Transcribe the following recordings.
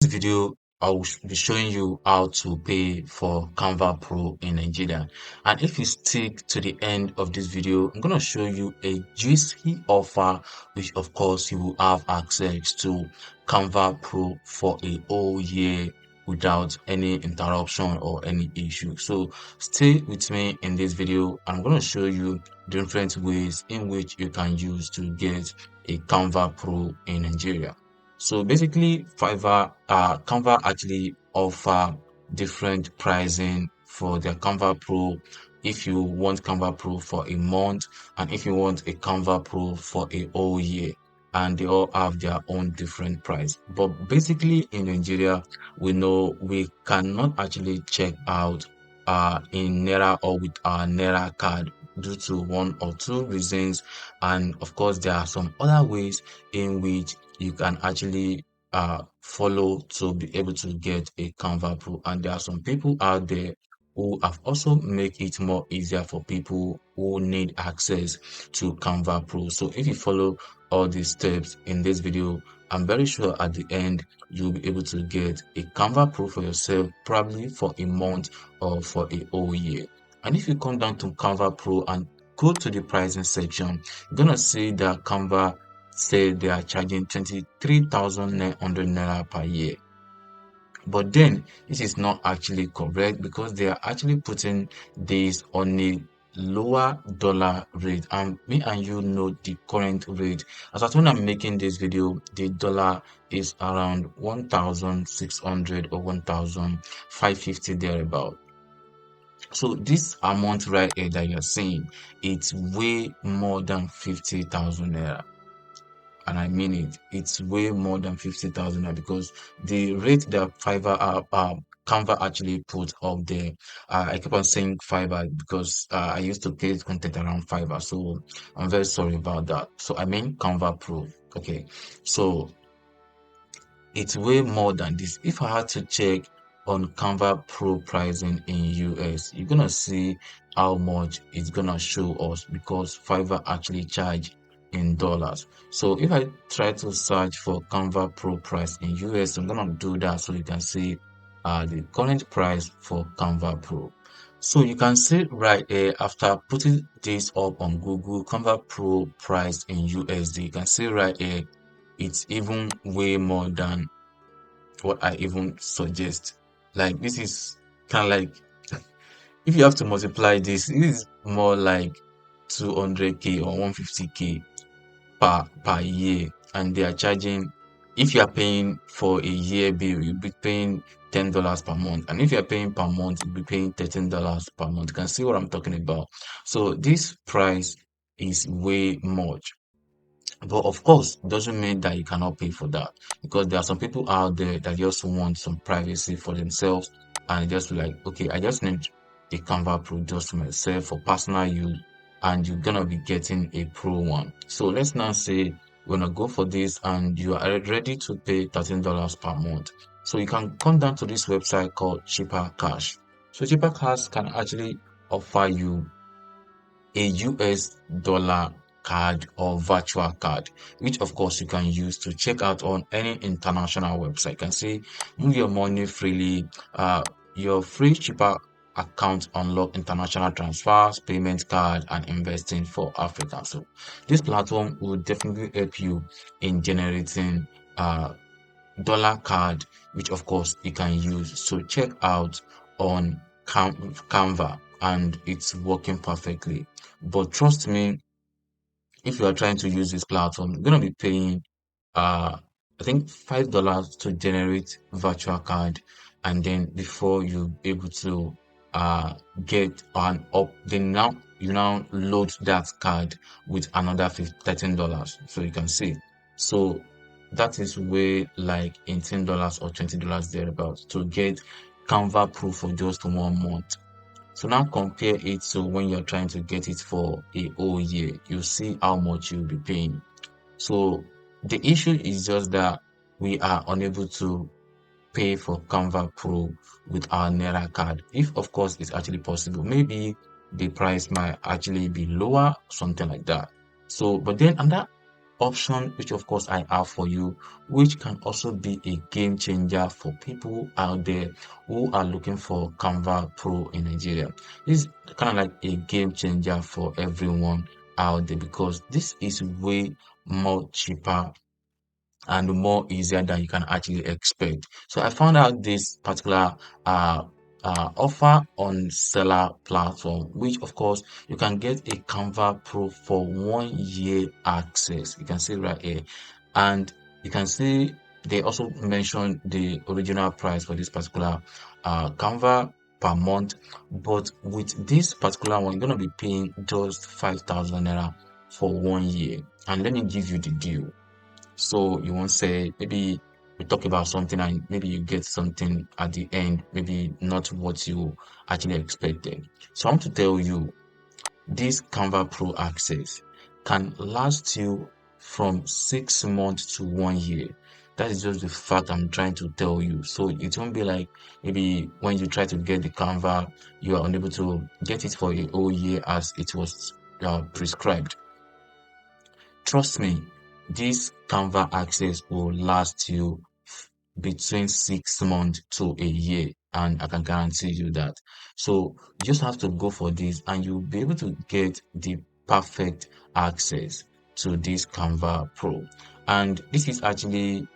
This video, I will be showing you how to pay for Canva Pro in Nigeria. And if you stick to the end of this video, I'm going to show you a juicy offer, which of course you will have access to Canva Pro for a whole year without any interruption or any issue. So stay with me in this video. I'm going to show you different ways in which you can use to get a Canva Pro in Nigeria. So basically, Canva actually offer different pricing for their Canva Pro. If you want Canva Pro for a month, and if you want a Canva Pro for a whole year, and they all have their own different price. But basically, in Nigeria, we know we cannot actually check out in Naira or with our Naira card due to one or two reasons, and of course, there are some other ways in which you can actually follow to be able to get a Canva Pro. And there are some people out there who have also make it more easier for people who need access to Canva Pro. So if you follow all these steps in this video, I'm very sure at the end you'll be able to get a Canva Pro for yourself, probably for a month or for a whole year. And if you come down to Canva Pro and go to the pricing section, you're gonna see that Canva say they are charging 23,900 naira per year. But then this is not actually correct because they are actually putting this on a lower dollar rate, and me and you know the current rate. As at when I'm making this video, the dollar is around 1,600 or 1,550 thereabout. So this amount right here that you're seeing, it's way more than 50,000 naira. And I mean it. It's way more than 50,000 naira because the rate that Canva actually put up there. I keep on saying Fiverr because I used to create content around Fiverr, so I'm very sorry about that. So I mean Canva Pro. Okay, so it's way more than this. If I had to check on Canva Pro pricing in US, you're gonna see how much it's gonna show us because Fiverr actually charge in dollars. So if I try to search for Canva Pro price in US, I'm gonna do that so you can see the current price for Canva Pro. So you can see right here after putting this up on Google, Canva Pro price in USD, you can see right here it's even way more than what I even suggest. Like this is kind of like if you have to multiply this is more like 200k or 150k per year, and they are charging. If you are paying for a year bill, you'll be paying $10 per month, and if you are paying per month, you'll be paying $13 per month. You can see what I'm talking about. So this price is way much. But of course, doesn't mean that you cannot pay for that because there are some people out there that just want some privacy for themselves and just like, okay, I just need a Canva Pro just for myself for personal use, and you're gonna be getting a pro one. So let's now say we're gonna go for this and you are ready to pay $13 per month. So you can come down to this website called Cheaper Cash. So Cheaper Cash can actually offer you a US dollar card or virtual card, which of course you can use to check out on any international website. You can say move your money freely. Your free cheaper account unlock international transfers, payment card, and investing for Africa. So this platform will definitely help you in generating dollar card, which of course you can use. So check out on Canva, and it's working perfectly. But trust me, if you are trying to use this platform, you're gonna be paying uh I think $5 to generate virtual card, and then before you able to uh get an up, then now you now load that card with another $13, so you can see. So that is way like $18 or $20 thereabouts to get Canva Pro for just 1 month. So now compare it to when you're trying to get it for a whole year, you see how much you'll be paying. So the issue is just that we are unable to pay for Canva Pro with our Naira card. If of course it's actually possible, maybe the price might actually be lower, something like that. So, but then and that option which of course I have for you, which can also be a game changer for people out there who are looking for Canva Pro in Nigeria. This is kind of like a game changer for everyone out there because this is way more cheaper and more easier than you can actually expect. So I found out this particular uh, offer on seller platform, which of course you can get a Canva Pro for 1 year access. You can see right here, and you can see they also mentioned the original price for this particular Canva per month, but with this particular one, you're gonna be paying just 5,000 naira for 1 year. And let me give you the deal. So you won't say maybe we talk about something and maybe you get something at the end, maybe not what you actually expected. So I want to tell you this Canva Pro access can last you from 6 months to 1 year. That is just the fact I'm trying to tell you. So it won't be like maybe when you try to get the Canva, you are unable to get it for a whole year as it was prescribed. Trust me, this Canva access will last you between 6 months to a year, and I can guarantee you that. So you just have to go for this, and you'll be able to get the perfect access to this Canva Pro. And this is actually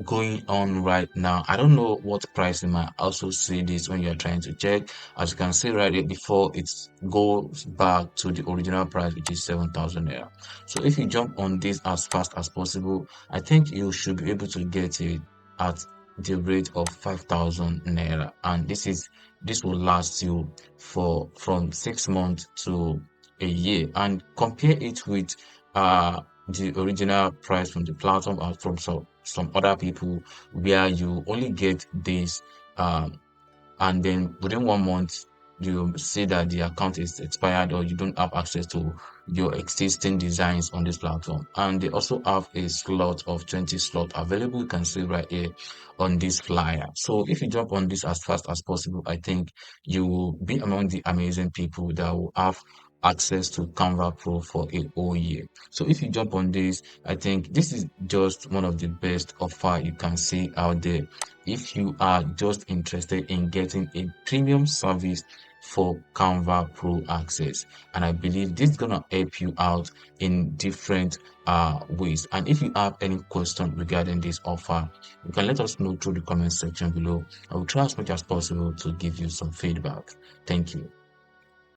going on right now. I don't know what price you might also see this when you're trying to check. As you can see right here before it goes back to the original price, which is 7,000 naira. So if you jump on this as fast as possible, I think you should be able to get it at the rate of 5,000 naira. And this will last you for from 6 months to a year. And compare it with the original price from the platform or from some other people where you only get this and then within 1 month you see that the account is expired or you don't have access to your existing designs on this platform. And they also have a slot of 20 slot available. You can see right here on this flyer. So if you jump on this as fast as possible, I think you will be among the amazing people that will have access to Canva Pro for a whole year. So if you jump on this, I think this is just one of the best offer you can see out there if you are just interested in getting a premium service for Canva Pro access. And I believe this is gonna help you out in different ways. And if you have any question regarding this offer, you can let us know through the comment section below. I will try as much as possible to give you some feedback. Thank you.